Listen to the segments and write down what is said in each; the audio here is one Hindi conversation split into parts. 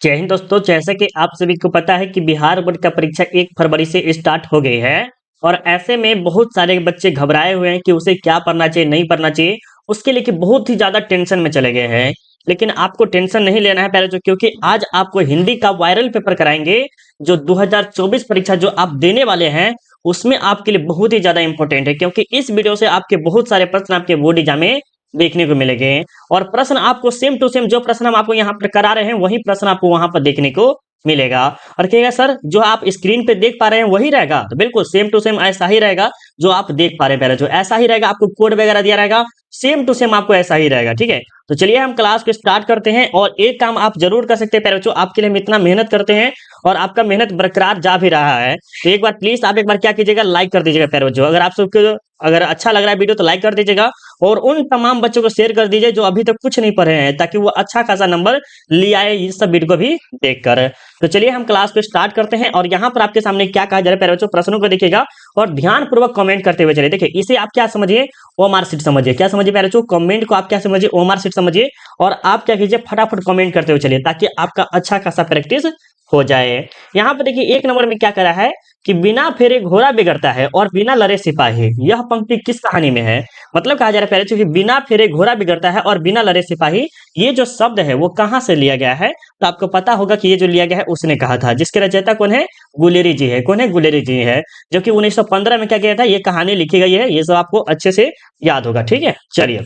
जय हिंद दोस्तों। जैसा कि आप सभी को पता है कि बिहार बोर्ड का परीक्षा 1 फरवरी से स्टार्ट हो गई है और ऐसे में बहुत सारे बच्चे घबराए हुए हैं कि उसे क्या पढ़ना चाहिए, नहीं पढ़ना चाहिए। उसके लिए कि बहुत ही ज़्यादा टेंशन में चले गए हैं। लेकिन आपको टेंशन नहीं लेना है पहले क्योंकि आज आपको हिंदी का वायरल पेपर कराएंगे। जो 2024 परीक्षा जो आप देने वाले हैं, उसमें आपके लिए बहुत ही ज़्यादा इंपॉर्टेंट है क्योंकि इस वीडियो से आपके बहुत सारे प्रश्न आपके बोर्ड एग्जाम में देखने को मिलेंगे और प्रश्न आपको सेम टू सेम जो प्रश्न हम आपको यहाँ पर करा रहे हैं वही प्रश्न आपको वहां पर देखने को मिलेगा। और कहेगा सर जो आप स्क्रीन पे देख पा रहे हैं वही रहेगा, तो बिल्कुल सेम टू सेम ऐसा ही रहेगा जो आप देख पा रहे हैं। पहले जो ऐसा ही रहेगा, आपको कोड वगैरह दिया रहेगा सेम टू सेम आपको ऐसा ही रहेगा। ठीक है, तो चलिए हम क्लास को स्टार्ट करते हैं। और एक काम आप जरूर कर सकते हैं पहले जो आपके लिए हम इतना मेहनत करते हैं और आपका मेहनत बरकरार जा भी रहा है, तो एक बार प्लीज आप एक बार क्या कीजिएगा, लाइक कर दीजिएगा। पहले जो अगर आप सबको अगर अच्छा लग रहा है वीडियो तो लाइक कर दीजिएगा और उन तमाम बच्चों को शेयर कर दीजिए जो अभी तक कुछ नहीं पढ़े हैं, ताकि वो अच्छा खासा नंबर ले आए इस सब वीडियो को भी देखकर। तो चलिए हम क्लास को स्टार्ट करते हैं और यहाँ पर आपके सामने क्या कहा जा रहा है, पहले बच्चों प्रश्नों को देखिएगा और ध्यान पूर्वक कमेंट करते हुए चलिए। देखिए इसे आप क्या समझिए, ओमार सीट समझिए। क्या समझिए पहले बच्चों, कमेंट को आप क्या समझिए, ओमार सीट समझिए। और आप क्या कीजिए, फटाफट कमेंट करते हुए चलिए ताकि आपका अच्छा खासा प्रैक्टिस हो जाए। यहाँ पर देखिए एक नंबर में क्या करा है कि बिना फेरे घोड़ा बिगड़ता है और बिना लड़े सिपाही। यह पंक्ति किस कहानी में है? मतलब कहा जा रहा है पहले चूंकि बिना फेरे घोड़ा बिगड़ता है और बिना लड़े सिपाही, ये जो शब्द है वो कहाँ से लिया गया है? तो आपको पता होगा कि ये जो लिया गया है उसने कहा था, जिसके रचयिता कौन है? गुलेरी जी है। कौन है? गुलेरी जी है, जो कि 1915 में क्या किया था, ये कहानी लिखी गई है। ये सब आपको अच्छे से याद होगा। ठीक है, चलिए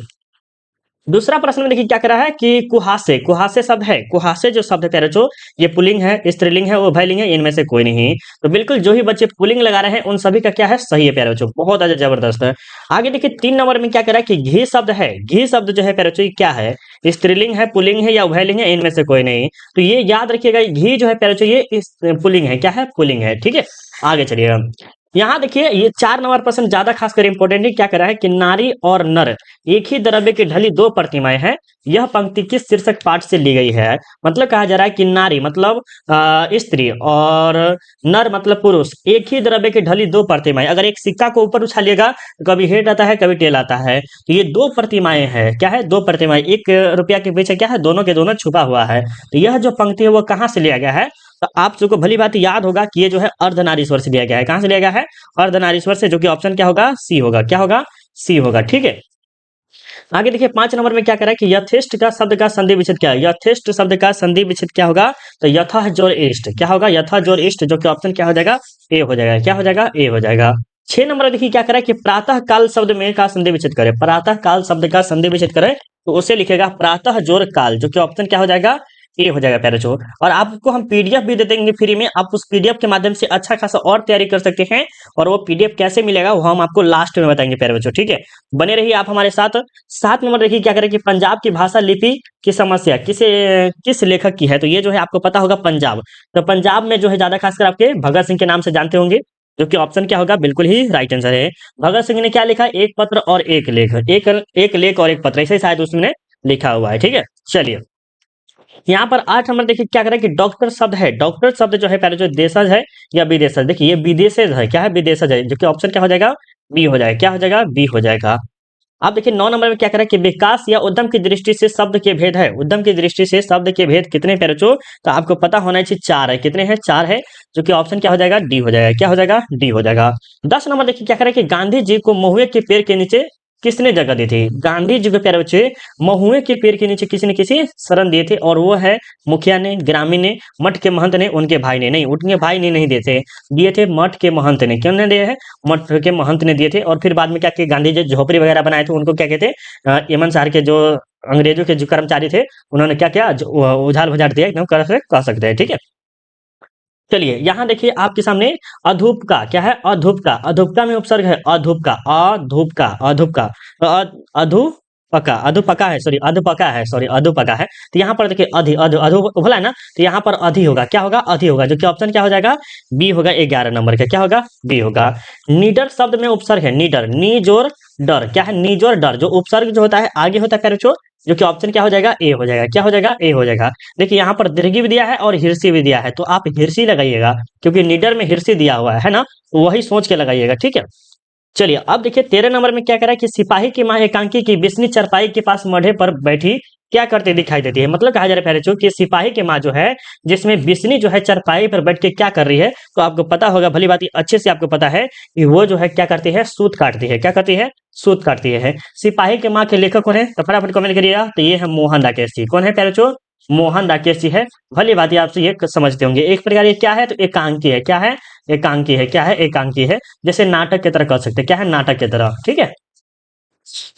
दूसरा प्रश्न में देखिए क्या करा है कि कुहासे। कुहासे शब्द है, कुहासे जो शब्द है प्यारे जो, ये पुल्लिंग है, स्त्रीलिंग है, उभयलिंग है, इनमें से कोई नहीं। तो बिल्कुल जो ही बच्चे पुल्लिंग लगा रहे हैं उन सभी का क्या है, सही है प्यारे बच्चों, बहुत ज्यादा जबरदस्त है। आगे देखिए 3 नंबर में क्या करा है कि घी शब्द है। घी शब्द जो है प्यारे बच्चों, ये क्या है? स्त्रीलिंग है, पुल्लिंग है या उभयलिंग है, इनमें से कोई नहीं। तो ये याद रखिएगा, घी जो है प्यारे बच्चों ये पुल्लिंग है। क्या है? पुल्लिंग है। ठीक है, आगे चलिए। यहाँ देखिए ये 4 नंबर प्रश्न ज्यादा खासकर इंपॉर्टेंट है। क्या करा है कि नारी और नर एक ही द्रव्य की ढली दो प्रतिमाएं हैं। यह पंक्ति किस शीर्षक पाठ से ली गई है? मतलब कहा जा रहा है कि नारी मतलब स्त्री और नर मतलब पुरुष, एक ही द्रव्य की ढली दो प्रतिमाएं। अगर एक सिक्का को ऊपर उछालिएगा तो कभी हेड आता है, कभी टेल आता है। तो ये दो प्रतिमाएं हैं। क्या है? दो प्रतिमाएं। 1 रुपया के पीछे क्या है, दोनों के दोनों छुपा हुआ है। तो यह जो पंक्ति है वो कहाँ से लिया गया है? तो आप सबको भली बात याद होगा कि ये जो है अर्धनारीश्वर से लिया गया है। कहां से लिया गया है? अर्धनारीश्वर से, जो कि ऑप्शन क्या होगा? सी होगा। क्या होगा? सी होगा। ठीक है, आगे देखिए 5 नंबर में क्या कह रहा है कि यथेष्ट का शब्द का संधि विच्छेद क्या है? यथेष्ट शब्द का संधि विच्छेद क्या होगा? तो यथा जोर इष्ट। क्या होगा? यथा जोर इष्ट, जो कि ऑप्शन क्या हो जाएगा? ए हो जाएगा। क्या हो जाएगा? ए हो जाएगा। 6 नंबर देखिए क्या कह रहा है कि प्रातः काल शब्द में का संधि विच्छेद करे। प्रातः काल शब्द का संधि विच्छेद करे तो उसे लिखेगा प्रातः जोर काल, जो कि ऑप्शन क्या हो जाएगा? ए हो जाएगा प्यारे बच्चों। और आपको हम पीडीएफ भी दे देंगे फ्री में, आप उस पीडीएफ के माध्यम से अच्छा खासा और तैयारी कर सकते हैं। और वो पीडीएफ कैसे मिलेगा वो हम आपको लास्ट में बताएंगे प्यारे बच्चों। ठीक है, बने रहिए आप हमारे साथ। 7 नंबर देखिए क्या करें कि पंजाब की भाषा लिपि की समस्या किस लेखक की है? तो ये जो है आपको पता होगा पंजाब। तो पंजाब में जो है ज्यादा खासकर आपके भगत सिंह के नाम से जानते होंगे, जो कि ऑप्शन क्या होगा? बिल्कुल ही राइट आंसर है। भगत सिंह ने क्या लिखा? एक पत्र और एक लेख। एक लेख और एक पत्र, ऐसे शायद उसमें लिखा हुआ है। ठीक है, चलिए यहाँ पर 8 नंबर देखिए क्या करें कि डॉक्टर शब्द है। डॉक्टर शब्द जो है पहले जो देशज है या विदेशज, देखिए ये विदेशज है। क्या है? विदेशज है, जो कि ऑप्शन क्या हो जाएगा? बी हो जाएगा। क्या हो जाएगा? बी हो जाएगा। अब देखिए 9 नंबर में क्या करें कि विकास या उद्यम की दृष्टि से शब्द के भेद है। उद्यम की दृष्टि से शब्द के भेद कितने प्यारे बच्चों? तो आपको पता होना चाहिए 4 है। कितने हैं? 4 है, जो कि ऑप्शन क्या हो जाएगा? डी हो जाएगा। क्या हो जाएगा? डी हो जाएगा। 10 नंबर देखिए क्या करें कि गांधी जी को महुए के पेड़ के नीचे किसने जगह दी थी? गांधी जी को प्यारे बच्चे महुए के पेड़ के नीचे किसी न किसी शरण दिए थे, और वो है मुखिया ने, ग्रामीण ने, मठ के महंत ने, उनके भाई ने। नहीं, उनके भाई ने नहीं दिए थे, दिए थे मठ के महंत ने। क्यों ने दिए हैं? मठ के महंत ने दिए थे। और फिर बाद में क्या किए, गांधी जी झोपड़ी वगैरह बनाए थे, उनको क्या कहते हैं, यमन शहर के जो अंग्रेजों के जो कर्मचारी थे उन्होंने क्या किया, उजाड़ बुझाड़ दिया, एकदम कह सकते हैं। ठीक है, चलिए यहाँ देखिए आपके सामने अधूपका। क्या है? अधूपका। अधूपका में उपसर्ग है अधूपका। अधूपका, अधूपका। तो अधूपका, अधूपका है, सॉरी अधूपका है, सॉरी अधूपका है। तो यहाँ पर देखिए अधि अधु अधु बोला है ना, तो यहाँ पर अधि होगा। क्या होगा? अधि होगा, जो कि ऑप्शन क्या हो जाएगा? बी होगा। 11 नंबर का क्या होगा? बी होगा। निडर शब्द में उपसर्ग है निडर। नी जोर डर। क्या है? नी जोर डर, जो उपसर्ग जो होता है आगे होता है प्यारे बच्चों, जो कि ऑप्शन क्या हो जाएगा? ए हो जाएगा। क्या हो जाएगा? ए हो जाएगा। देखिए यहाँ पर दीर्घी भी दिया है और हिरसी भी दिया है, तो आप हिरसी लगाइएगा क्योंकि निडर में हिरसी दिया हुआ है ना, तो वही सोच के लगाइएगा। ठीक है, चलिए अब देखिए 13 नंबर में क्या कह रहा है कि सिपाही की मां एकांकी की बिस्नी चरपाई के पास मढ़े पर बैठी क्या करते दिखाई देती है। मतलब कहा जा रहा है प्यारे बच्चों कि सिपाही की माँ जो है, जिसमें बिस्नी जो है चारपाई पर बैठ के क्या कर रही है, तो आपको पता होगा, भली बात अच्छे से आपको पता है कि वो जो है क्या करती है, सूत काटती है। क्या करती है, सूत काटती है। सिपाही की माँ के लेखक कौन है, तो फटाफट कमेंट करिएगा। तो ये है मोहन राकेश जी। कौन है प्यारे बच्चों, मोहन राकेश जी है। भली बात आपसे ये समझते होंगे। एक प्रकार ये क्या है, तो एकांकी है। क्या है, एकांकी है। क्या है, एकांकी है। जैसे नाटक की तरह कह सकते हैं। क्या है, नाटक की तरह। ठीक है,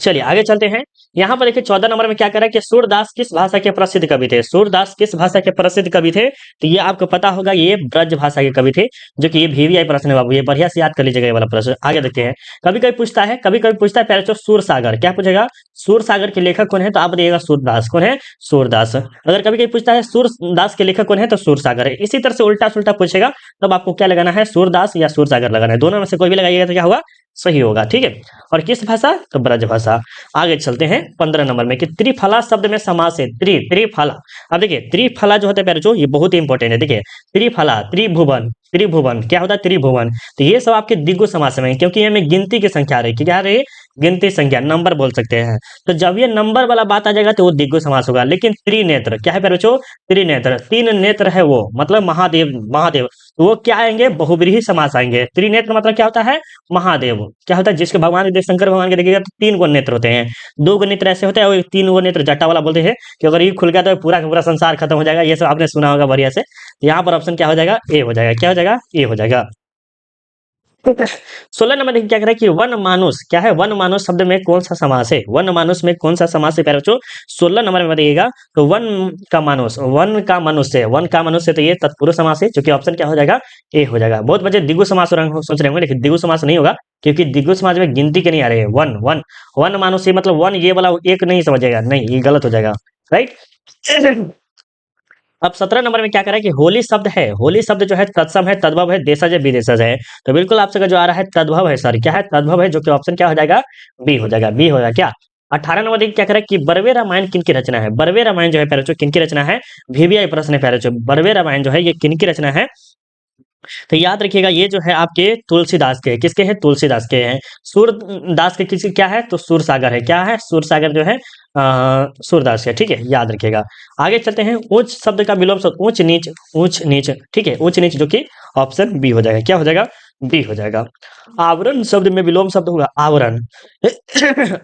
चलिए आगे चलते हैं। यहाँ पर देखिए 14 नंबर में क्या कह रहा है कि सूरदास किस भाषा के प्रसिद्ध कवि थे। सूरदास किस भाषा के प्रसिद्ध कवि थे, तो ये आपको पता होगा, ये ब्रज भाषा के कवि थे। जो कि ये VVI प्रश्न है बाबू, ये बढ़िया से याद कर लीजिएगा ये वाला प्रश्न। आगे देखते हैं। कभी कभी पूछता है, कभी कभी पूछता है प्यारे बच्चों, सूर सागर। क्या पूछेगा, सूर सागर के लेखक कौन है, तो आप बताइएगा सूरदास। कौन है, सूरदास। अगर कभी कभी पूछता है सूरदास के लेखक कौन है, तो सूर सागर है। इसी तरह से उल्टा सुल्टा पूछेगा, तब आपको क्या लगाना है, सूरदास या सूर सागर लगाना है। दोनों में से कोई भी लगाइएगा तो क्या होगा, सही होगा। ठीक है, और किस भाषा, तो ब्रज भाषा। आगे चलते हैं 15 नंबर में कि त्रिफला शब्द में समास है। त्रिफला। अब देखिए त्रिफला जो होता है प्यारे बच्चों, ये बहुत ही इंपॉर्टेंट है। देखिए त्रिफला, त्रिभुवन, त्रिभुवन क्या होता है, त्रिभुवन। तो ये सब आपके द्विगु समास में है, क्योंकि ये में गिनती की संख्या आ रही है। क्या आ रही है, गिनती संख्या, नंबर बोल सकते हैं। तो जब ये नंबर वाला बात आ जाएगा तो वो द्विगु समास होगा। लेकिन त्रिनेत्र क्या है प्यारे बच्चों, त्रिनेत्र, तीन नेत्र है वो, मतलब महादेव, महादेव। तो वो क्या आएंगे, बहुव्रीहि समास आएंगे। त्रिनेत्र मतलब क्या होता है, महादेव। क्या होता है, जिसके भगवान के शंकर भगवान के देखिएगा तो 3 गो नेत्र होते हैं। 2 गो नेत्र ऐसे होते हैं और 3 गो नेत्र जट्टा वाला बोलते हैं कि अगर ये खुल गया तो पूरा का पूरा संसार खत्म हो जाएगा। ये सब आपने सुना होगा बढ़िया से। तो यहाँ पर ऑप्शन क्या हो जाएगा, ए हो जाएगा। क्या हो जाएगा, ए हो जाएगा। 16 नंबर देखिए क्या कह रहा है कि वन मानुष। क्या है, वन मानुष शब्द में कौन सा समास है, वन मानुष में कौन सा समास है प्यारे बच्चों, 16 नंबर में बताइएगा। तो वन का मानुष, वन का मनुष्य, वन का मनुष्य, तो ये तत्पुरुष समास है, जो कि ऑप्शन क्या हो जाएगा, ए हो जाएगा। बहुत बच्चे द्विगु समास सोच रहे होंगे, लेकिन द्विगु समास नहीं होगा, क्योंकि द्विगु समास में गिनती के नहीं आ रहे हैं। वन वन वन मानुष, ये मतलब वन ये वाला एक नहीं समझेगा, नहीं, ये गलत हो जाएगा। राइट। अब 17 नंबर में क्या कह रहा है कि होली शब्द है। होली शब्द जो है तत्सम है, तद्भव है, देशज है, विदेशज है। तो बिल्कुल आपसे का जो आ रहा है तद्भव है सर। क्या है, तद्भव है, जो कि ऑप्शन क्या हो जाएगा, बी हो जाएगा। बी हो जाएगा क्या। 18 नंबर देखिए क्या कह रहा है कि बरवे रामायण किनकी रचना है। बरवे रामायण जो है प्यारे बच्चों किनकी रचना है, VVI प्रश्न है प्यारे बच्चों। बरवे रामायण जो है ये किनकी रचना है, तो याद रखिएगा ये जो है आपके तुलसीदास के, किसके हैं, तुलसीदास के हैं। सूरदास के किसी क्या है, तो सूरसागर है। क्या है, सूरसागर जो है सूरदास है। ठीक है, याद रखिएगा। आगे चलते हैं। ऊंच शब्द का विलोम शब्द, ऊंच नीच, ऊंच नीच। ठीक है, ऊंच नीच, जो कि ऑप्शन बी हो जाएगा। क्या हो जाएगा, बी हो जाएगा। आवरण शब्द में विलोम शब्द होगा आवरण।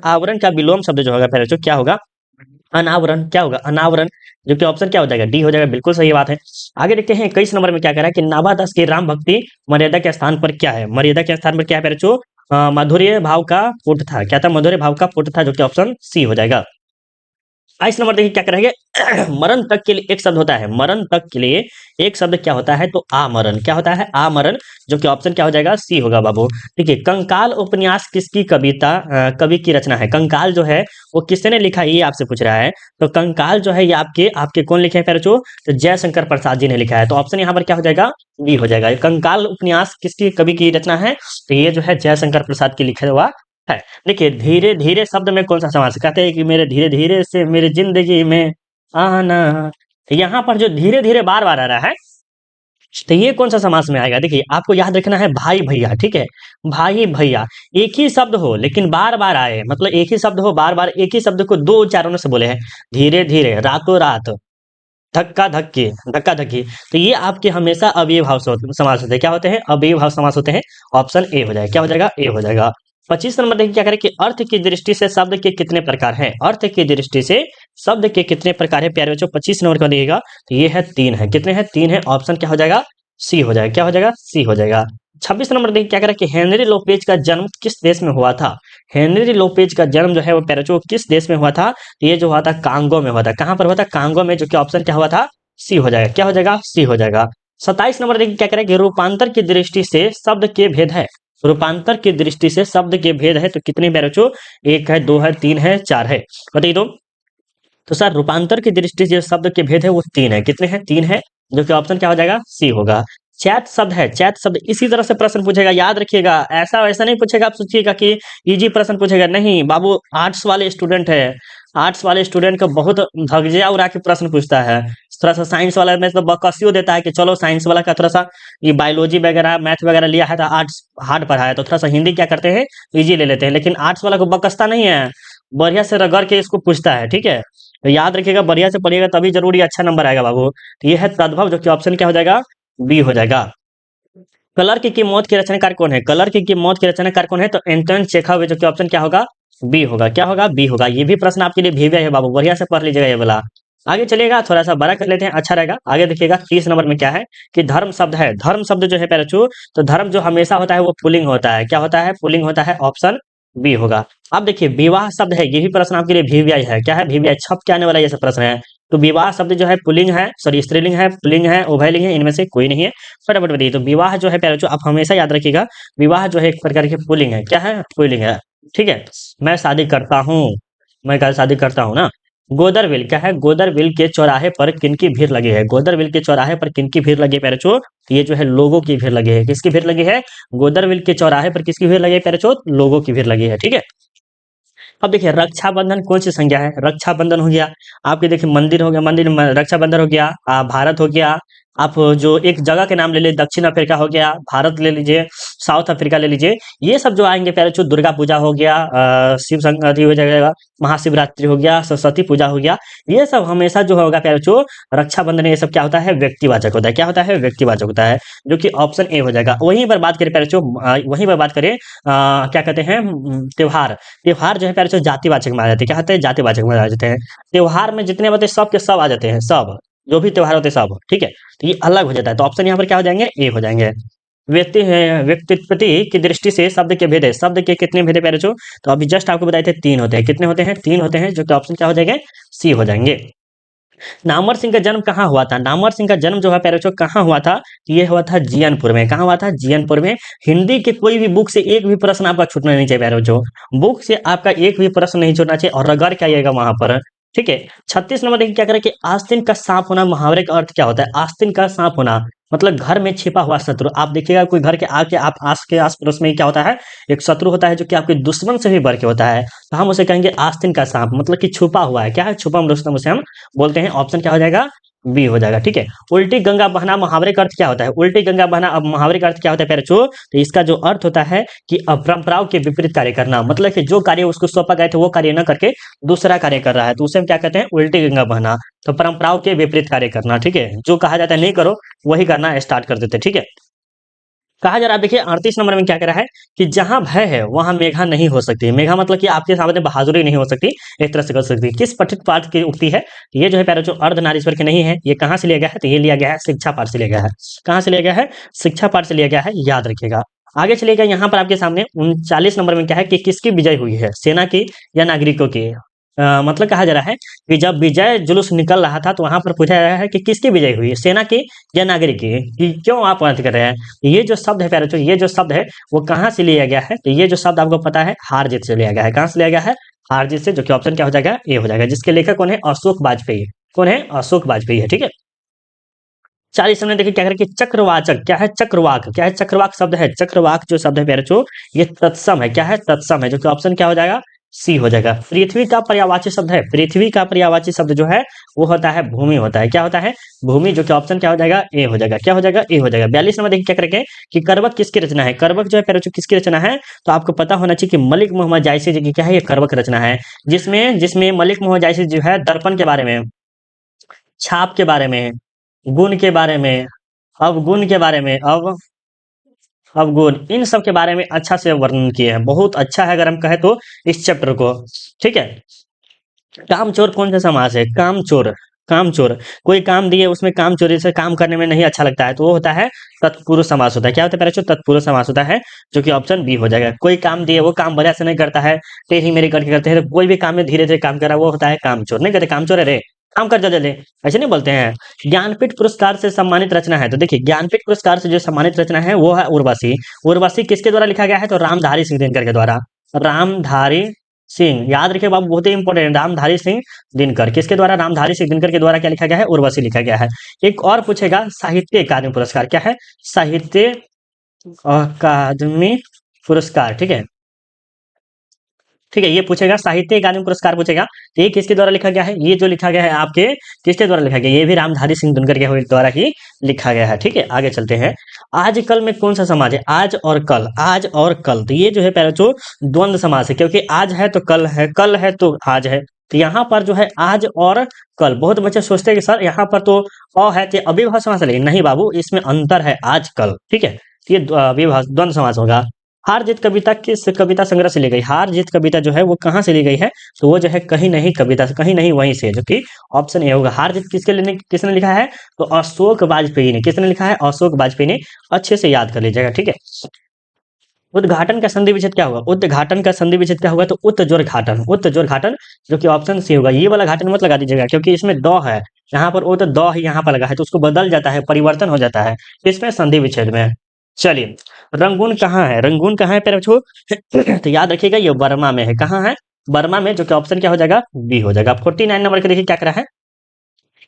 आवरण का विलोम शब्द जो होगा पहले जो क्या होगा, अनावरण। क्या होगा, अनावरण, जो कि ऑप्शन क्या हो जाएगा, डी हो जाएगा। बिल्कुल सही बात है। आगे देखते हैं 21 नंबर में क्या कह रहा है कि नाभादास की राम भक्ति मर्यादा के स्थान पर क्या है। मर्यादा के स्थान पर क्या है पहले जो माधुर्य भाव का पुट था। क्या था, मधुर्य भाव का पुट था, जो कि ऑप्शन सी हो जाएगा। 22 नंबर देखिए क्या करेंगे। मरण तक के लिए एक शब्द होता है, मरण तक के लिए एक शब्द क्या होता है, तो आमरण। क्या होता है, आमरण, जो कि ऑप्शन क्या हो जाएगा, सी होगा बाबू। देखिए कंकाल उपन्यास किसकी कविता, कवि की रचना है। कंकाल जो है वो किसने लिखा है, ये आपसे पूछ रहा है। तो कंकाल जो है ये आपके आपके कौन लिखे हैं प्यारे बच्चों, तो जयशंकर प्रसाद जी ने लिखा है। तो ऑप्शन यहाँ पर क्या हो जाएगा, बी हो जाएगा। कंकाल उपन्यास किसकी कवि की रचना है, तो ये जो है जयशंकर प्रसाद की लिखा हुआ है। देखिए धीरे धीरे शब्द में कौन सा समास, कहते हैं कि मेरे धीरे धीरे से मेरे जिंदगी में आना। यहाँ पर जो धीरे धीरे बार बार आ रहा है, तो ये कौन सा समास में आएगा। देखिए आपको याद रखना है भाई भैया। ठीक है, भाई भैया, एक ही शब्द हो लेकिन बार बार आए, मतलब एक ही शब्द हो बार बार एक ही शब्द को 2 उच्चारणों से बोले हैं, धीरे धीरे, रातों रात, धक्का धक्की, धक्का धक्की। तो ये आपके हमेशा अव्यय भाव समास होते हैं। क्या होते हैं, अव्यय भाव समास होते हैं। ऑप्शन ए हो जाएगा। क्या हो जाएगा, ए हो जाएगा। 25 नंबर देखिए क्या करें कि अर्थ की दृष्टि से शब्द के कितने प्रकार हैं। अर्थ की दृष्टि से शब्द के कितने प्रकार है प्यारे बच्चों, 25 नंबर का देखिएगा। तो ये है 3 है। कितने हैं, 3 है। ऑप्शन क्या हो जाएगा, सी हो जाएगा। क्या हो जाएगा, सी हो जाएगा। 26 नंबर देखिए क्या करें कि हेनरी लोपेज का जन्म किस देश में हुआ था। हेनरी लोपेज का जन्म जो है वो प्यारे बच्चों किस देश में हुआ था, तो ये जो हुआ था कांगो में हुआ था। कहां पर हुआ था, कांगो में, जो कि ऑप्शन क्या हुआ था, सी हो जाएगा। क्या हो जाएगा, सी हो जाएगा। 27 नंबर देखिए क्या करें कि रूपांतर की दृष्टि से शब्द के भेद है। रूपांतर की दृष्टि से शब्द के भेद है, तो कितने प्यारे बच्चों, 1 है, 2 है, 3 है, 4 है, बताइए। तो सर रूपांतर की दृष्टि से जो शब्द के भेद है वो 3 है। कितने हैं, 3 है, जो कि ऑप्शन क्या हो जाएगा, सी होगा। चैत शब्द है, चैत शब्द इसी तरह से प्रश्न पूछेगा, याद रखिएगा। ऐसा वैसा नहीं पूछेगा, आप सोचिएगा कि इजी प्रश्न पूछेगा, नहीं बाबू। आर्ट्स वाले स्टूडेंट है, आर्ट्स वाले स्टूडेंट को बहुत धगजिया उड़ा के प्रश्न पूछता है। थोड़ा सा साइंस वाला में तो बकसियो देता है कि चलो साइंस वाला का थोड़ा सा ये बायोलॉजी वगैरह मैथ वगैरह लिया है तो आर्ट्स हार्ड पढ़ा है, तो थोड़ा सा हिंदी क्या करते हैं, इजी ले लेते हैं। लेकिन आर्ट्स वाला को बकसता नहीं है, बढ़िया से रगड़ के इसको पूछता है। ठीक है, तो याद रखिएगा, बढ़िया से पढ़िएगा तभी जरूर अच्छा नंबर आएगा बाबू। तो ये है तद्भव, जो कि ऑप्शन क्या हो जाएगा, बी हो जाएगा। कलर की मौत के रचनाकार कौन है? कलर की मौत के रचनाकार कौन है? तो एंटोन चेखव है, जो कि ऑप्शन क्या होगा, बी होगा। क्या होगा, बी होगा। ये भी प्रश्न आपके लिए भी है बाबू, बढ़िया से पढ़ लीजिएगा ये वाला। आगे चलिएगा, थोड़ा सा बड़ा कर लेते हैं, अच्छा रहेगा। आगे देखिएगा 30 नंबर में क्या है कि धर्म शब्द है। धर्म शब्द जो है पैराचू, तो धर्म जो हमेशा होता है वो पुल्लिंग होता है। क्या होता है, पुल्लिंग होता है। ऑप्शन बी होगा। अब देखिए विवाह शब्द है, ये भी प्रश्न आपके लिए वीवीआई है। क्या है, वीवीआई छप के आने वाला ये सब प्रश्न है। तो विवाह शब्द जो है पुल्लिंग है, सॉरी स्त्रीलिंग है, पुल्लिंग है, उभयलिंग है, इनमें से कोई नहीं है। फटाफट बताइए। तो विवाह जो है प्यारे बच्चों, आप हमेशा याद रखिएगा, विवाह जो है एक प्रकार की पुल्लिंग है। क्या है, पुल्लिंग है। ठीक है। मैं शादी करता हूँ, मैं कल शादी करता हूँ ना। गोदरविल क्या है, गोदरविल के चौराहे पर किनकी भीड़ लगी है? गोदरविल के चौराहे पर किनकी भीड़ लगी है प्यारे बच्चों? तो ये जो है लोगों की भीड़ लगी है। किसकी भीड़ लगी है? गोदरविल के चौराहे पर किसकी भीड़ लगी है प्यारे बच्चों? लोगों की भीड़ लगी है। ठीक है। अब देखिए रक्षाबंधन कौन सी संज्ञा है? रक्षाबंधन हो गया आपके, देखिए मंदिर हो गया, मंदिर में रक्षाबंधन हो गया, भारत हो गया। आप जो एक जगह के नाम ले लीजिए, दक्षिण अफ्रीका हो गया, भारत ले लीजिए, साउथ अफ्रीका ले लीजिए। ये सब जो आएंगे प्यारे बच्चों, दुर्गा पूजा हो गया, शिव संक्रांति हो जाएगा, महाशिवरात्रि हो गया, सरस्वती पूजा हो गया। ये सब हमेशा जो होगा प्यारे बच्चों, रक्षाबंधन ये सब क्या होता है, व्यक्तिवाचक होता है। क्या होता है, व्यक्तिवाचक होता है, जो कि ऑप्शन ए हो जाएगा। वहीं पर बात करें प्यारे बच्चों, वहीं पर बात करें क्या कहते हैं, त्योहार। त्योहार जो है प्यारे बच्चों जातिवाचक माने जाते हैं। क्या होते हैं, जातिवाचक माने जाते हैं। त्योहार में जितने होते हैं सब के सब आ जाते हैं, सब जो भी त्योहार होते हैं सब। ठीक है। तो ये अलग हो जाता है। तो ऑप्शन यहाँ पर क्या हो जाएंगे, ए हो जाएंगे। व्यक्तित्व की दृष्टि से शब्द के भेद है। शब्द के कितने भेद है प्यारे बच्चों? तो अभी जस्ट आपको बताए थे 3 होते हैं। कितने होते हैं? 3 होते हैं, जो कि ऑप्शन क्या हो जाएंगे, सी हो जाएंगे। नामवर सिंह का जन्म कहाँ हुआ था? नामवर सिंह का जन्म जो है प्यारे बच्चों कहाँ हुआ था? ये हुआ था जियनपुर में। कहाँ हुआ था? जियनपुर में। हिंदी के कोई भी बुक से एक भी प्रश्न आपका छूटना नहीं चाहिए प्यारे बच्चों। बुक से आपका एक भी प्रश्न नहीं छूटना चाहिए और रगड़ के आइएगा वहां पर। ठीक है। 36 नंबर देखिए क्या करें कि आस्तीन का सांप होना, मुहावरे का अर्थ क्या होता है? आस्तीन का सांप होना मतलब घर में छिपा हुआ शत्रु। आप देखिएगा कोई घर के आके आप आस के आस पड़ोस में क्या होता है, एक शत्रु होता है जो कि आपके दुश्मन से भी बढ़ के होता है। तो हम उसे कहेंगे आस्तीन का सांप, मतलब कि छुपा हुआ है। क्या है, छुपा रुस्तम उसे हम बोलते हैं। ऑप्शन क्या हो जाएगा, बी हो जाएगा। ठीक है। उल्टी गंगा बहना, मुहावरे का अर्थ क्या होता है? उल्टी गंगा बहना, अब मुहावरे का अर्थ क्या होता है प्यारे बच्चों? तो इसका जो अर्थ होता है कि परंपराओं के विपरीत कार्य करना, मतलब कि जो कार्य उसको सौंपा गए थे वो कार्य न करके दूसरा कार्य कर रहा है, तो उसे हम क्या कहते हैं, उल्टी गंगा बहना। तो परंपराओं के विपरीत कार्य करना। ठीक है। जो कहा जाता है नहीं करो, वही करना स्टार्ट कर देते। ठीक है। कहा जा रहा है, देखिए 38 नंबर में क्या कह रहा है कि जहां भय है वहां मेघा नहीं हो सकती। मेघा मतलब कि आपके सामने बहादुरी नहीं हो सकती, एक तरह से कर सकती। किस पठित पाठ की उक्ति है? ये जो है प्यारे जो अर्धनारीश्वर के नहीं है, ये कहां से लिया गया है? तो ये लिया गया है शिक्षा पाठ से लिया गया है। कहां से लिया गया है? शिक्षा पाठ से लिया गया है, याद रखिएगा। आगे चलिएगा, यहाँ पर आपके सामने 39 नंबर में क्या है कि किसकी विजय हुई है, सेना की या नागरिकों की? मतलब कहा जा रहा है कि जब विजय जुलूस निकल रहा था तो वहां पर पूछा जा रहा है कि किसकी विजय हुई, सेना की या नागरिक की? कि क्यों आप बात कर रहे हैं? ये जो शब्द है प्यारे बच्चों, ये जो शब्द है वो कहाँ से लिया गया है? तो ये जो शब्द आपको पता है, हार जीत से लिया गया है। कहाँ से लिया गया है? हार जीत से, जो कि ऑप्शन क्या हो जाएगा, ए हो जाएगा। जिसके लेखक कौन है? अशोक वाजपेयी। कौन है? अशोक वाजपेयी है। ठीक है। 40 हमने देखिए क्या करें कि चक्रवाचक क्या है, चक्रवाक क्या है? चक्रवाक शब्द है, चक्रवाक जो शब्द है प्यारे बच्चों, ये तत्सम है। क्या है? तत्सम है, जो कि ऑप्शन क्या हो जाएगा, सी हो जाएगा। पृथ्वी का पर्यायवाची शब्द है, पृथ्वी का पर्यायवाची शब्द जो है वो होता है भूमि होता है। क्या होता है? भूमि, जो कि ऑप्शन क्या हो जाएगा, ए हो जाएगा। क्या हो जाएगा, ए हो जाएगा। 42 नंबर देखिए क्या करेंगे कि करवक किसकी रचना है? करवक जो है प्यारे बच्चों किसकी रचना है? तो आपको पता होना चाहिए कि मलिक मोहम्मद जायसी जी की क्या है, ये करवक रचना है। जिसमें जिसमें मलिक मोहम्मद जायसी जो है दर्पण के बारे में, छाप के बारे में, गुण के बारे में, अवगुण के बारे में, अवगुण, इन सब के बारे में अच्छा से वर्णन किए हैं। बहुत अच्छा है अगर हम कहें तो इस चैप्टर को। ठीक है। कामचोर कौन सा समास है? कामचोर, कामचोर कोई काम दिए उसमें काम चोरी से काम करने में नहीं अच्छा लगता है, तो वो होता है तत्पुरुष समास होता है। क्या होता है पहले बच्चों? तत्पुरुष समास होता है, जो कि ऑप्शन बी हो जाएगा। कोई काम दिए वो काम बढ़िया से नहीं करता है, टेढ़ी मेढ़ी करके करते हैं, तो कोई भी काम में धीरे धीरे काम कर रहा है वो होता है कामचोर। नहीं कहते कामचोर है रे, काम कर जा जल्दी, ऐसे नहीं बोलते हैं। ज्ञानपीठ पुरस्कार से सम्मानित रचना है, तो देखिए ज्ञानपीठ पुरस्कार से जो सम्मानित रचना है वो है उर्वशी। उर्वशी किसके द्वारा लिखा गया है? तो रामधारी सिंह दिनकर के द्वारा। रामधारी सिंह, याद रखिए बाबू, बहुत ही इंपॉर्टेंट, रामधारी सिंह दिनकर। किसके द्वारा? रामधारी सिंह दिनकर के द्वारा क्या लिखा गया है? उर्वशी लिखा गया है। एक और पूछेगा, साहित्य अकादमी पुरस्कार क्या है? साहित्य अकादमी पुरस्कार। ठीक है। ठीक है, ये पूछेगा साहित्य अकादमी पुरस्कार पूछेगा, तो ये किसके द्वारा लिखा गया है? ये जो लिखा गया है आपके, किसके द्वारा लिखा गया? ये भी रामधारी सिंह दिनकर के द्वारा ही लिखा गया है। ठीक है। आगे चलते हैं। आज कल में कौन सा समाज है? आज और कल, आज और कल, तो ये जो है पहले जो द्वंद्व समास है, क्योंकि आज है तो कल है, कल है तो आज है। तो यहाँ पर जो है आज और कल, बहुत बच्चे सोचते हैं कि सर यहाँ पर तो अ है तो अव्ययभाव समास है, नहीं बाबू, इसमें अंतर है आज कल, ठीक है। तो ये अव्ययभाव द्वंद्व समास होगा। हार जीत कविता किस कविता संग्रह से ली गई? हार जीत कविता जो है वो कहाँ से ली गई है? तो वो जो है कहीं नहीं कविता से, कहीं नहीं वहीं से, जो कि ऑप्शन ए होगा। हार जीत किसने लिखा है? तो अशोक वाजपेयी ने। किसने लिखा है? अशोक वाजपेयी ने। अच्छे से याद कर लीजिएगा, ठीक है। उद्घाटन का संधि विच्छेद क्या होगा? उद्घाटन का संधि विच्छेद क्या होगा? तो उत्तजोर घाटन, उत्तजोर घाटन, जो कि ऑप्शन सी होगा। ये वाला घाटन मत लगा दीजिएगा, क्योंकि इसमें द है, यहाँ पर तो द ही यहाँ पर लगा है, तो उसको बदल जाता है, परिवर्तन हो जाता है इसमें संधि विच्छेद में। चलिए, रंगून कहाँ है? रंगून कहाँ है प्यारे बच्चों? तो याद रखिएगा, ये बर्मा में है। कहाँ है? बर्मा में, जो कि ऑप्शन क्या हो जाएगा? बी हो जाएगा। 49 नंबर के देखिए क्या करा है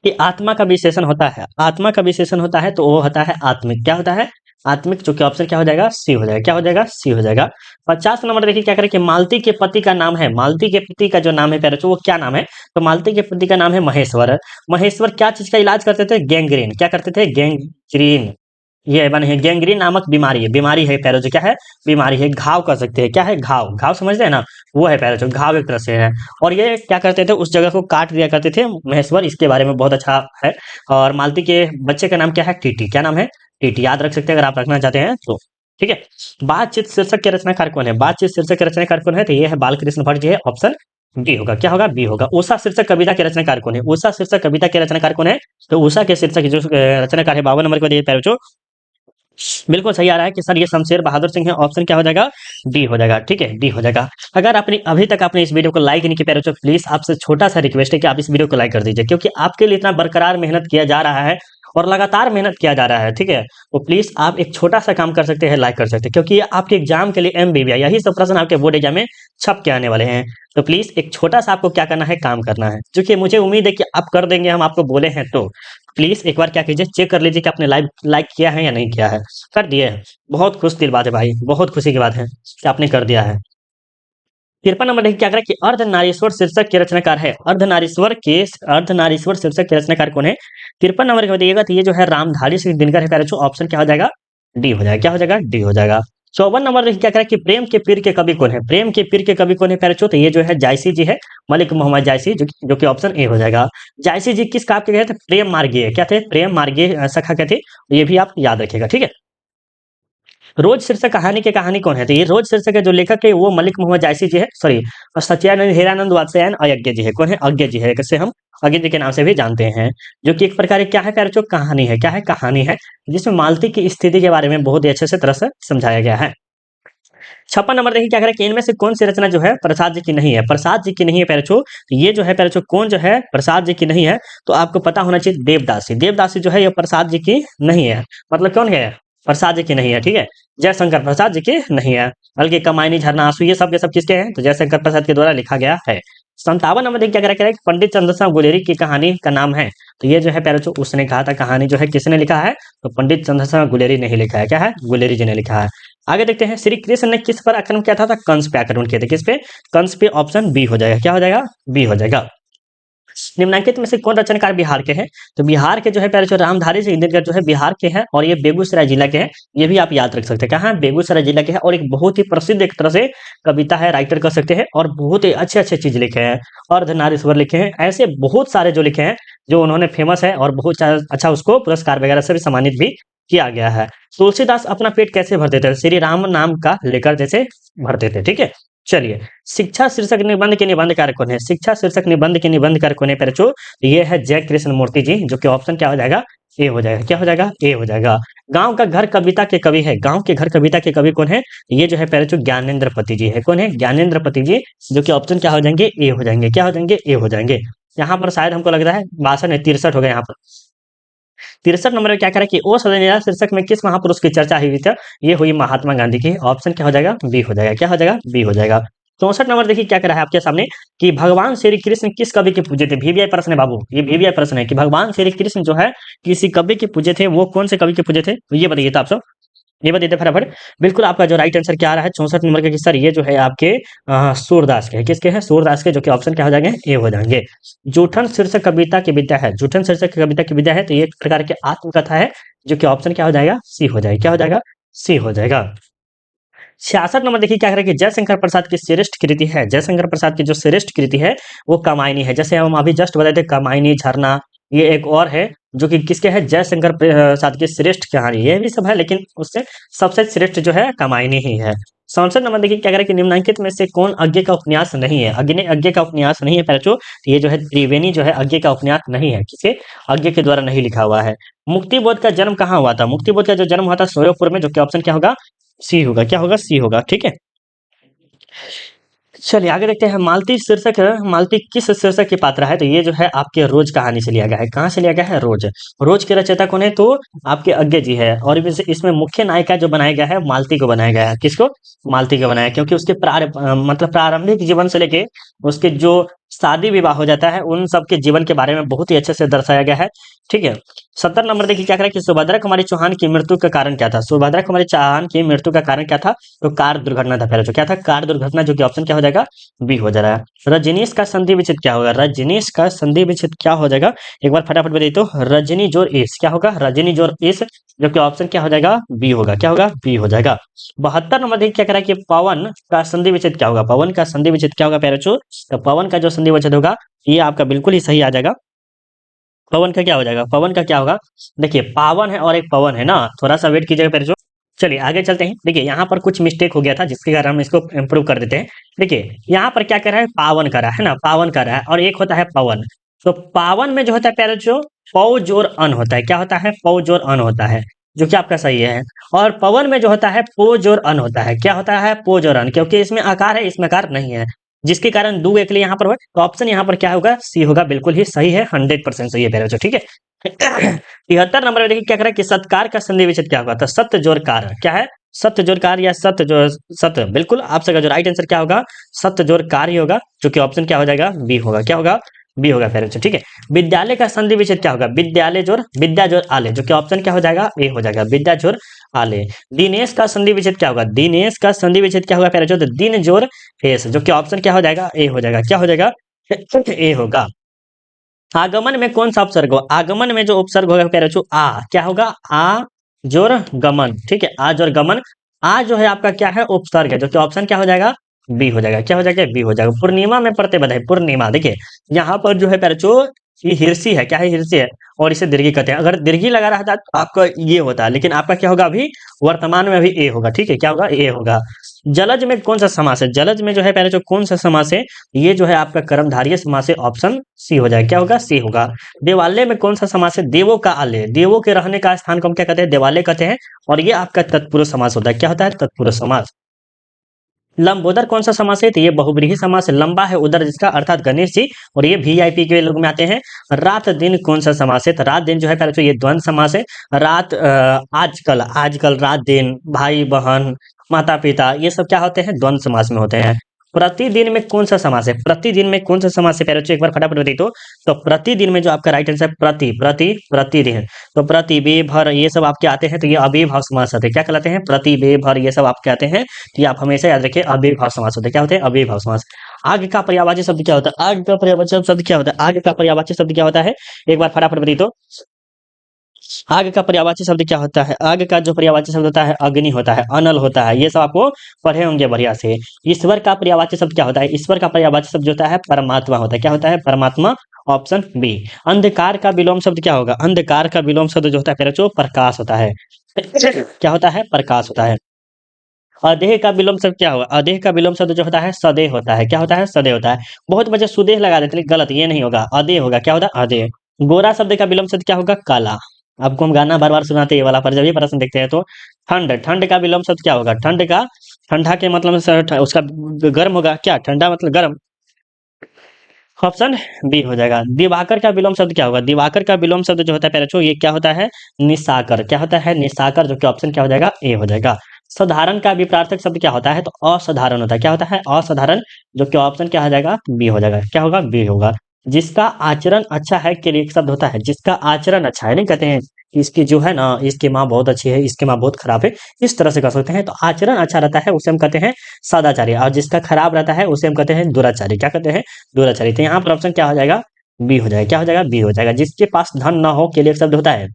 कि आत्मा का विशेषण होता है, आत्मा का विशेषण होता है तो वो होता है आत्मिक। क्या होता है? आत्मिक, जो कि ऑप्शन क्या हो जाएगा? सी हो जाएगा। क्या हो जाएगा? सी हो जाएगा। 50 नंबर देखिए क्या करें कि मालती के पति का नाम है, मालती के पति का जो नाम है प्यारे बच्चों, वो क्या नाम है? तो मालती के पति का नाम है महेश्वर। महेश्वर क्या चीज का इलाज करते थे? गैंग्रीन। क्या करते थे? गैंग्रीन। ये बने हैं गैंग्रीन नामक बीमारी है, बीमारी है पैरों, जो क्या है? बीमारी है, घाव कर सकते हैं। क्या है? घाव, घाव समझते हैं ना, वो है पैरों, जो घाव एक तरह से है। और ये क्या करते थे? उस जगह को काट दिया करते थे महेश्वर, इसके बारे में बहुत अच्छा है। और मालती के बच्चे का नाम क्या है? टीटी। क्या नाम है? टीटी। याद रख सकते हैं अगर आप रखना चाहते हैं तो, ठीक है। बातचीत शीर्षक के रचनाकार कौन है? बातचीत शीर्षक के रचनाकार कौन है? तो ये है बालकृष्ण भट्ट जी है, ऑप्शन बी होगा। क्या होगा? बी होगा। उषा शीर्षक कविता के रचनाकार कौन है? उषा शीर्षक कविता के रचनाकार कौन है? तो उषा के शीर्षक जो रचनाकार है, 52 नंबर को दिए पैरों, बिल्कुल सही आ रहा है कि सर ये शमशेर बहादुर सिंह है। ऑप्शन क्या हो जाएगा? डी हो जाएगा, ठीक है, डी हो जाएगा। अगर आपने अभी तक आपने इस वीडियो को लाइक नहीं किया तो प्लीज आपसे छोटा सा रिक्वेस्ट है कि आप इस वीडियो को लाइक कर दीजिए, क्योंकि आपके लिए इतना बरकरार मेहनत किया जा रहा है और लगातार मेहनत किया जा रहा है, ठीक है। तो प्लीज आप एक छोटा सा काम कर सकते हैं, लाइक कर सकते हैं, क्योंकि ये आपके एग्जाम के लिए एमबीबीआई, यही सब प्रश्न आपके बोर्ड एग्जाम में छप के आने वाले हैं। तो प्लीज एक छोटा सा आपको क्या करना है? काम करना है, जो कि मुझे उम्मीद है कि आप कर देंगे, हम आपको बोले हैं तो। प्लीज एक बार क्या कीजिए, चेक कर लीजिए कि आपने लाइक किया है या नहीं किया है। कर दिए हैं? बहुत खुश दिल बात है भाई, बहुत खुशी की बात है कि आपने कर दिया है। 53 नंबर देखिए क्या करें कि अर्धनारीश्वर शीर्षक के रचनाकार है। अर्धनारीश्वर शीर्षक के रचनाकार कौन है? 53 नंबर के बताइएगा, तो ये जो है रामधारी सिंह दिनकर है प्यारे बच्चों। ऑप्शन क्या हो जाएगा? डी हो जाएगा। क्या हो जाएगा? डी हो जाएगा। 54 नंबर देखिए क्या करें कि प्रेम के पीर के कवि कौन है? प्रेम के पीर के कवि कौन है प्यारे बच्चों? तो ये जो है जायसी जी है, मलिक मोहम्मद जायसी, जो कि ऑप्शन ए हो जाएगा। जायसी जी किस काव्य के गए थे? प्रेम मार्गीय। क्या थे? प्रेम मार्गीय सखा के थे, ये भी आप याद रखिएगा, ठीक है। रोज शीर्षक कहानी के कहानी कौन है? तो ये रोज शीर्षक के जो लेखक है वो मलिक मोहम्मद जायसी जी है, सॉरी, और सत्यानंद हीरानंद वात्स्यायन अयज्ञ जी है। कौन है? अज्ञ जी है, जिसे हम अज्ञ जी के नाम से भी जानते हैं। जो कि एक प्रकार की क्या है प्यारे बच्चों? कहानी है। क्या है? कहानी है, जिसमें मालती की स्थिति के बारे में बहुत ही अच्छे से तरह से समझाया गया है। 56 नंबर देखिए क्या करें कि इनमें से कौन सी रचना जो है प्रसाद जी की नहीं है? प्रसाद जी की नहीं है प्यारे बच्चों। तो ये जो है प्यारे बच्चों कौन जो है प्रसाद जी की नहीं है? तो आपको पता होना चाहिए देवदासी। देवदासी जो है ये प्रसाद जी की नहीं है। मतलब कौन है? प्रसाद जी की नहीं है, ठीक है। जयशंकर प्रसाद जी की नहीं है, बल्कि कमायनी, झरना, आंसू, ये सब के सब किसके हैं? तो जयशंकर प्रसाद के द्वारा लिखा गया है। 57 नंबर देखिए क्या करें कि पंडित चंद्रशेखर गुलेरी की कहानी का नाम है। तो ये जो है प्यारे बच्चों उसने कहा था, कहानी जो है किसने लिखा है? तो पंडित चंद्रशेखर गुलेरी नहीं लिखा है। क्या है? गुलेरी जी ने लिखा है। आगे देखते हैं, श्री कृष्ण ने किस पर आक्रमण किया था? कंस पे आक्रमण किया था। किस पे? कंस पे। ऑप्शन बी हो जाएगा। क्या हो जाएगा? बी हो जाएगा। निम्नलिखित में से कौन रचनाकार बिहार के हैं? तो बिहार के जो है पहले जो रामधारी सिंह दिनकर जो है बिहार के हैं, और ये बेगूसराय जिला के हैं। ये भी आप याद रख सकते हैं। कहाँ? बेगूसराय जिला के हैं, और एक बहुत ही प्रसिद्ध एक तरह से कविता है, राइटर कर सकते हैं, और बहुत ही अच्छे अच्छे चीज लिखे हैं। अर्धनारीश्वर लिखे हैं, ऐसे बहुत सारे जो लिखे हैं, जो उन्होंने फेमस है, और बहुत अच्छा उसको पुरस्कार वगैरह से भी सम्मानित भी किया गया है। तुलसीदास अपना पेट कैसे भरते थे? श्री राम नाम का लेकर जैसे भरते थे, ठीक है। चलिए, शिक्षा शीर्षक निबंध के निबंधकार कौन है? शिक्षा शीर्षक निबंध के निबंधकार कौन है प्यारे बच्चों? ये है जय कृष्ण मूर्ति जी, जो कि ऑप्शन क्या हो जाएगा? ए हो जाएगा। क्या हो जाएगा? ए हो जाएगा। गांव का घर कविता के कवि है। गांव के घर कविता के कवि कौन है? ये जो है प्यारे बच्चों ज्ञानेंद्र पति जी है। कौन है? ज्ञानेंद्र पति जी, जो कि ऑप्शन क्या हो जाएंगे? ए हो जाएंगे। क्या हो जाएंगे? ए हो जाएंगे। यहाँ पर शायद हमको लग रहा है 62 है, 63 हो गया यहाँ पर। 63 नंबर में क्या करें कि ओ सदनिया शीर्षक में किस महापुरुष की चर्चा हुई थी? ये हुई महात्मा गांधी की। ऑप्शन क्या हो जाएगा? बी हो जाएगा। क्या हो जाएगा? बी हो जाएगा। 64 नंबर देखिए क्या करा है आपके सामने कि भगवान श्री कृष्ण किस कवि के पूजे थे? वीवीआई प्रश्न है बाबू, ये वीवीआई प्रश्न है कि भगवान श्री कृष्ण जो है किसी कवि के पूजे थे, वो कौन से कवि के पूजे थे? तो ये बताइए तो आप सब, ये बताइए फटाफट। बिल्कुल आपका जो राइट आंसर क्या आ रहा है 64 नंबर के कि सर ये जो है आपके सूरदास के हैं। किसके हैं? सूरदास के, जो कि ऑप्शन क्या हो जाएंगे? ए हो जाएंगे। जूठन शीर्षक कविता की विद्या है। जूठन शीर्षक कविता की विद्या है, तो ये एक प्रकार की आत्मकथा है, जो कि ऑप्शन क्या हो जाएगा? सी हो जाएगा। क्या हो जाएगा? सी हो जाएगा। 66 नंबर देखिए क्या कह रहा है कि जयशंकर प्रसाद की श्रेष्ठ कृति है, जयशंकर प्रसाद की जो श्रेष्ठ कृति है वो कामायनी है। जैसे हम अभी जस्ट बताए थे कामायनी, झरना, ये एक और है जो कि किसके है, जयशंकर प्रसाद की श्रेष्ठ कहानी, ये भी सब है लेकिन उससे सबसे श्रेष्ठ जो है कामायनी ही है। 67 नंबर देखिए क्या कह रहा है कि निम्नलिखित में से कौन अज्ञे का उपन्यास नहीं है, अज्ञे का उपन्यास नहीं है पैरचो, ये जो है त्रिवेणी जो है अज्ञे का उपन्यास नहीं है, किसे, अज्ञे के द्वारा नहीं लिखा हुआ है। मुक्तिबोध का जन्म कहाँ हुआ था, मुक्तिबोध का जो जन्म हुआ था सोयापुर में, जो कि ऑप्शन क्या होगा, सी होगा, क्या होगा, सी होगा, ठीक है। चलिए आगे देखते हैं, मालती शीर्षक, मालती किस शीर्षक की पात्रा है, तो ये जो है आपके रोज कहानी से लिया गया है। कहाँ से लिया गया है, रोज, रोज के रचयिता कौन है, तो आपके अज्ञे जी है। और इसमें मुख्य नायिका जो बनाया गया है मालती को बनाया गया है, किसको, मालती को बनाया, क्योंकि उसके मतलब प्रारंभिक जीवन से लेके उसके जो शादी विवाह हो जाता है उन सब के जीवन के बारे में बहुत ही अच्छे से दर्शाया गया है, ठीक है। 70 नंबर देखिए क्या कह रहा है कि सुभद्रा कुमारी चौहान की मृत्यु का कारण क्या था, सुभद्रा कुमारी चौहान की मृत्यु का कारण क्या था, तो कार दुर्घटना था पहले, जो क्या था, कार दुर्घटना, जो कि ऑप्शन क्या हो जाएगा, बी हो जा रहा है। रजनीश का संधि विच्छेद क्या होगा, रजनीश का संधि विच्छेद क्या हो जाएगा, एक बार फटाफट बताइए तो, रजनी जोर इस, क्या होगा, रजनी जोर इस, जो कि ऑप्शन क्या हो जाएगा, बी होगा, क्या होगा, बी हो जाएगा। 72 नंबर देखिए क्या कह रहा है कि पवन का संधि विच्छेद क्या होगा, पवन का संधि विच्छेद क्या होगा पैरचो, तो पवन का जो संधि विच्छेद होगा ये आपका बिल्कुल ही सही आ जाएगा। पवन का क्या हो जाएगा, पवन का क्या होगा, देखिए पावन है और एक पवन है ना, थोड़ा सा वेट कीजिएगा पैरचो। चलिए आगे चलते हैं, देखिए यहाँ पर कुछ मिस्टेक हो गया था जिसके कारण हम इसको इम्प्रूव कर देते हैं। देखिए यहाँ पर क्या कर रहा है, पावन कर रहा है ना, पावन कर रहा है, और एक होता है पवन। तो पावन में जो होता है पहले जो पौज और अन होता है, क्या होता है, पौज और अन होता है, जो कि आपका सही है। और पवन में जो होता है पोज और अन होता है, क्या होता है, पोज और अन, क्योंकि इसमें आकार है इसमें आकार नहीं है, जिसके कारण दो एक लिए यहाँ पर हुआ, तो ऑप्शन यहाँ पर क्या होगा, सी होगा, बिल्कुल ही सही है, 100% सही है पहले जो, ठीक है। 73 नंबर में देखिए क्या कह रहा है कि सत्कार का संधि विच्छेद क्या होगा, तो सत्य जोड़ कार, क्या है, सत्य जोड़ कार या सत्य जो, सत्य, बिल्कुल आप सबका जो राइट आंसर क्या होगा, सत्य जोड़ कार ही होगा, जो कि ऑप्शन क्या हो जाएगा, बी होगा, क्या होगा, बी होगा फिर, ठीक है। विद्यालय का संधि विच्छेद क्या होगा, विद्यालय जोड़, विद्या जोड़ आले, जो कि ऑप्शन क्या हो जाएगा, ए हो जाएगा, विद्या जोड़ आले। दिनेश का संधि विच्छेद क्या होगा, दिनेश का संधि विच्छेद क्या होगा पहले जो, दिन जोड़ एस, जो कि ऑप्शन क्या हो जाएगा, ए हो जाएगा, क्या हो जाएगा, ए होगा। आगमन में कौन सा उपसर्ग हो, आगमन में जो उपसर्ग होगा पहले जो आ, क्या होगा, आ जोर गमन, ठीक है, आ जोर गमन, आ जो है आपका क्या है, उपसर्ग है, जो कि ऑप्शन क्या हो जाएगा, बी हो जाएगा, क्या हो जाएगा, बी हो जाएगा। पूर्णिमा में पड़ते बधाई, पूर्णिमा, देखिए यहाँ पर जो है पहले जो ये हिरसी है, क्या है, हिरसी है, और इसे दीर्घी कहते हैं, अगर दीर्घी लगा रहा था तो आपका ये होता है, लेकिन आपका क्या होगा, अभी वर्तमान में अभी ए होगा, ठीक है, क्या होगा, ए होगा। जलज में कौन सा समास है, जलज में जो है पहले जो कौन सा समास है, ये जो है आपका कर्मधारय समास है, ऑप्शन सी हो जाएगा, क्या होगा, सी होगा। देवालय में कौन सा समास है, देवों का आलय, देवों के रहने का स्थान को हम क्या कहते हैं, देवालय कहते हैं, और ये आपका तत्पुरुष समास होता है, क्या होता है, तत्पुरुष समास। लंबोदर कौन सा समास है, तो ये बहुब्रीहि समास है, लंबा है उदर जिसका, अर्थात गणेश जी, और ये वीआईपी के लोग में आते हैं। रात दिन कौन सा समास है, तो रात दिन जो है पहले तो ये द्वंद्व समास है, रात आजकल, आजकल, रात दिन, भाई बहन, माता पिता, ये सब क्या होते हैं, द्वंद्व समास में होते हैं। प्रतिदिन में कौन सा समास है, प्रतिदिन में कौन सा समास है पहले तो एक बार फटाफट बताइए तो प्रतिदिन में जो आपका राइट आंसर है प्रति, प्रति, प्रतिदिन, तो प्रति बे भर ये सब आपके आते हैं, तो ये अव्ययभाव समास आते हैं, क्या कहलाते हैं, प्रति बे भर ये सब आपके आते हैं, तो ये आप हमेशा याद रखिए, अव्ययभाव समास होते हैं, क्या होते हैं, अव्ययभाव समास। आग का पर्यायवाची शब्द क्या होता है, आग का पर्यायवाची शब्द क्या होता है, आग का पर्यायवाची शब्द क्या होता है, एक बार फटाफट बताइए तो, आग का पर्यायवाची शब्द क्या होता है, आग का जो पर्यायवाची शब्द होता है अग्नि होता है, अनल होता है, ये सब आपको पढ़े होंगे बढ़िया से। ईश्वर का पर्यायवाची शब्द क्या होता है, ईश्वर का पर्यायवाची शब्द जो होता है परमात्मा होता है, क्या होता है, परमात्मा, ऑप्शन बी। अंधकार का विलोम शब्द क्या होगा, अंधकार का विलोम शब्द जो होता है पहले जो प्रकाश होता है, क्या होता है, प्रकाश होता है। अदेह का विलोम शब्द क्या होगा, अदेह का विलोम शब्द जो होता है सदेह होता है, क्या होता है, सदेह होता है। बहुत बच्चे सुदेह लगा देते हैं, गलत, ये नहीं होगा, अदेह होगा, क्या होता है, अदेह। गोरा शब्द का विलोम शब्द क्या होगा, काला। आपको हम गाना बार बार सुनाते हैं ये वाला, पर जब ये प्रश्न देखते हैं तो ठंड, ठंड का विलोम शब्द क्या होगा, ठंड का, ठंडा के मतलब उसका गर्म होगा, क्या, ठंडा मतलब गर्म, ऑप्शन बी हो जाएगा। दिवाकर का विलोम शब्द क्या होगा, दिवाकर का विलोम शब्द जो होता है पहले ये क्या होता है, निशाकर, क्या होता है, निशाकर, जो कि ऑप्शन क्या हो जाएगा, ए हो जाएगा। साधारण का विपरार्थक शब्द क्या होता है, तो असाधारण होता है, क्या होता है, असाधारण, जो कि ऑप्शन क्या हो जाएगा, बी हो जाएगा, क्या होगा, बी होगा। जिसका आचरण अच्छा है के लिए एक शब्द होता है, जिसका आचरण अच्छा है, नहीं कहते हैं कि इसकी जो है ना, इसकी माँ बहुत अच्छी है, इसकी माँ बहुत खराब है, इस तरह से कह सकते हैं। तो आचरण अच्छा रहता है उसे हम कहते हैं सदाचारी, और जिसका खराब रहता है उसे हम कहते हैं दुराचारी, क्या कहते हैं, दुराचारी। तो यहाँ पर ऑप्शन क्या हो जाएगा, बी हो जाएगा, क्या हो जाएगा, बी हो जाएगा। जिसके पास धन न हो के लिए एक शब्द होता है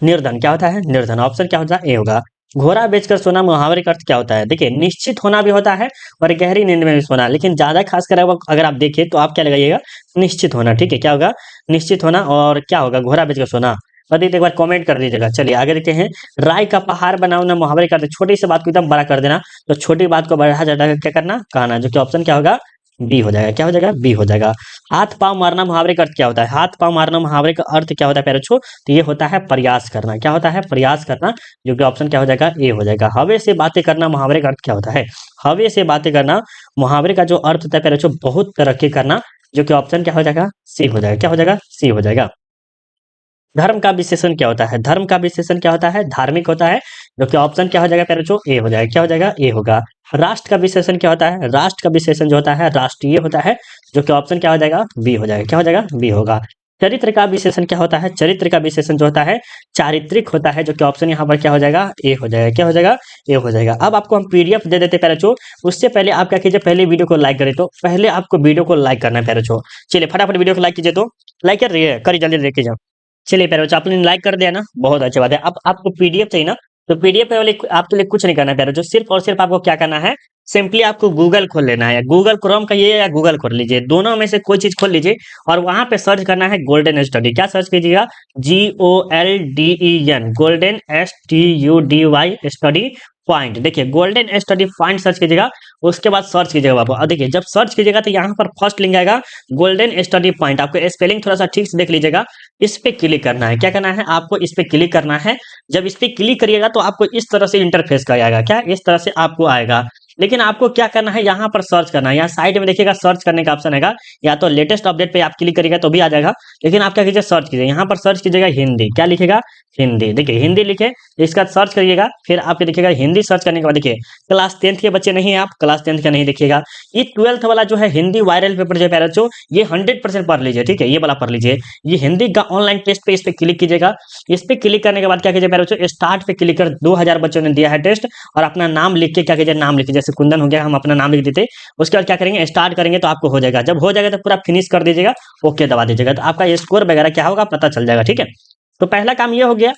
निर्धन, क्या होता है, निर्धन, ऑप्शन क्या होता है, ए होगा। घोड़ा बेचकर सोना मुहावरे का अर्थ क्या होता है? देखिए, निश्चित होना भी होता है और गहरी नींद में भी सोना, लेकिन ज़्यादा खासकर अगर आप देखें तो आप क्या लगाइएगा? निश्चित होना, ठीक है? क्या होगा? निश्चित होना और क्या होगा? घोड़ा बेचकर सोना। बताइए तो एक बार कमेंट कर दीजिएगा। चलिए आगे देखते हैं। राय का पहाड़ बनाओ ना मुहावरे का अर्थ, छोटी सी बात को एकदम बड़ा कर देना, तो छोटी बात को बढ़ा चढ़ा क्या करना? कहना, जो कि ऑप्शन क्या होगा? बी हो जाएगा। क्या हो जाएगा? बी हो जाएगा। हाथ पाँव मारना मुहावरे का अर्थ क्या होता है? हाथ पाँव मारना मुहावरे का अर्थ क्या होता है प्यारे बच्चों? तो ये होता है प्रयास करना। क्या होता है? प्रयास करना, जो कि ऑप्शन क्या हो जाएगा? ए हो जाएगा। हवे से बातें करना मुहावरे का अर्थ क्या होता है? हवे से बातें करना मुहावरे का जो अर्थ होता है प्यारे बच्चों, बहुत तरक्की करना, जो कि ऑप्शन क्या हो जाएगा? सी हो जाएगा। क्या हो जाएगा? सी हो जाएगा। धर्म का विशेषण क्या होता है? धर्म का विशेषण क्या होता है? धार्मिक होता है, जो कि ऑप्शन क्या हो जाएगा प्यारे बच्चों? ए हो जाएगा। क्या हो जाएगा? ए होगा। राष्ट्र का विशेषण क्या होता है? राष्ट्र का विशेषण जो होता है राष्ट्रीय होता है, जो कि ऑप्शन क्या हो जाएगा? बी हो जाएगा। क्या हो जाएगा? बी होगा। चरित्र का विशेषण क्या होता है? चरित्र का विशेषण जो होता है चारित्रिक होता है, जो कि ऑप्शन यहाँ पर क्या हो जाएगा? ए हो जाएगा। क्या हो जाएगा? ए हो जाएगा। अब आपको हम पीडीएफ दे देते हैं प्यारे बच्चों, उससे पहले आप क्या कीजिए? पहले वीडियो को लाइक करें, तो पहले आपको वीडियो को लाइक करना है प्यारे बच्चों। चलिए फटाफट वीडियो को लाइक कीजिए, तो लाइक कर रही है? करिए जल्दी देखिए जाओ। चलिए प्यारे बच्चों, आपने लाइक कर दिया ना, बहुत अच्छी बात है। अब आपको पीडीएफ चाहिए ना, तो पीडीएफ वाले आपके लिए कुछ नहीं करना है प्यारे बच्चों, सिर्फ और सिर्फ आपको क्या करना है? सिंपली आपको गूगल खोल लेना है, गूगल क्रोम कहिए या गूगल खोल लीजिए, दोनों में से कोई चीज खोल लीजिए और वहां पे सर्च करना है गोल्डन स्टडी। क्या सर्च कीजिएगा? GOLDEN, golden STUDY study point. देखिए गोल्डन स्टडी पॉइंट सर्च कीजिएगा, उसके बाद सर्च कीजिएगा बाबू। और देखिए जब सर्च कीजिएगा तो यहाँ पर फर्स्ट लिंक आएगा गोल्डन स्टडी पॉइंट। आपको स्पेलिंग थोड़ा सा ठीक से देख लीजिएगा। इस पे क्लिक करना है। क्या करना है? आपको इस पे क्लिक करना है। जब इस पे क्लिक करिएगा तो आपको इस तरह से इंटरफेस का आएगा। क्या? इस तरह से आपको आएगा। लेकिन आपको क्या करना है? यहाँ पर सर्च करना है। यहाँ साइड में देखिएगा सर्च करने का ऑप्शन आएगा, या तो लेटेस्ट अपडेट पे आप क्लिक करिएगा तो भी आ जाएगा, लेकिन आप क्या कीजिए? सर्च कीजिए। यहाँ पर सर्च कीजिएगा हिंदी। क्या लिखेगा? हिंदी। देखिए हिंदी लिखे, इसका सर्च करिएगा, फिर आपके देखिएगा हिंदी। सर्च करने के बाद देखिए क्लास 10th के बच्चे नहीं है आप, क्लास 10th का नहीं देखिएगा। ये 12th वाला जो है हिंदी वायरल पेपर जो है प्यारे बच्चों, ये 100% पढ़ लीजिए, ठीक है? ये वाला पढ़ लीजिए। ये हिंदी का ऑनलाइन टेस्ट पे इस पे क्लिक कीजिएगा। इस पे क्लिक करने के बाद क्या कीजिए प्यारे बच्चों? स्टार्ट पे क्लिक कर, 2000 बच्चों ने दिया है टेस्ट, और अपना नाम लिख के क्या कीजिए? नाम लिखिए। जैसे कुंदन हो गया, हम अपना नाम लिख देते, उसके बाद क्या करेंगे? स्टार्ट करेंगे तो आपको हो जाएगा। जब हो जाएगा तो पूरा फिनिश कर दीजिएगा, ओके दबा दीजिएगा, तो आपका स्कोर वगैरह क्या होगा पता चल जाएगा, ठीक है? तो पहला काम ये हो गया।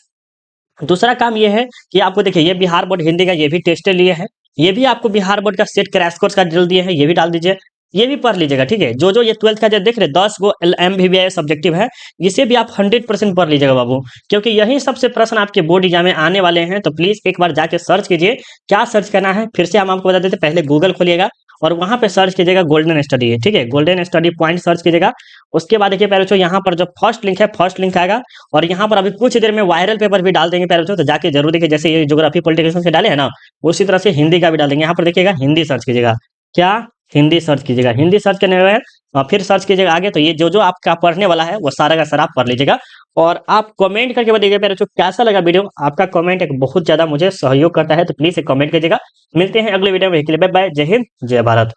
दूसरा काम ये है कि आपको देखिए ये बिहार बोर्ड हिंदी का ये भी टेस्ट लिए है, ये भी आपको बिहार बोर्ड का सेट क्रैश कोर्स का ड्रिल दिए है, ये भी डाल दीजिए, ये भी पढ़ लीजिएगा, ठीक है? जो ये 12th का जो देख रहे 10 गो MBBS सब्जेक्टिव है, इसे भी आप 100% पढ़ लीजिएगा बाबू, क्योंकि यही सबसे प्रश्न आपके बोर्ड एग्जाम में आने वाले हैं। तो प्लीज एक बार जाके सर्च कीजिए। क्या सर्च करना है फिर से हम आपको बता देते, पहले गूगल खोलिएगा और वहां पे सर्च कीजिएगा गोल्डन स्टडी है, ठीक है? गोल्डन स्टडी पॉइंट सर्च कीजिएगा। उसके बाद देखिए प्यारे बच्चों यहाँ पर जो फर्स्ट लिंक है, फर्स्ट लिंक आएगा, और यहाँ पर अभी कुछ देर में वायरल पेपर भी डाल देंगे प्यारे बच्चों, तो जाके जरूर देखिए। जैसे ये ज्योग्राफी पॉलिटिकल से डाले हैं ना, उसी तरह से हिंदी का भी डाल देंगे। यहाँ पर देखिएगा हिंदी सर्च कीजिएगा। क्या? हिंदी सर्च कीजिएगा। हिंदी सर्च करने के बाद फिर सर्च कीजिएगा आगे, तो ये जो जो आपका पढ़ने वाला है वो सारा का सारा आप पढ़ लीजिएगा। और आप कमेंट करके बताइएगा प्यारे बच्चों कैसा लगा वीडियो। आपका कमेंट एक बहुत ज्यादा मुझे सहयोग करता है, तो प्लीज एक कमेंट कीजिएगा। मिलते हैं अगले वीडियो में, बाय बाय। जय हिंद, जय भारत।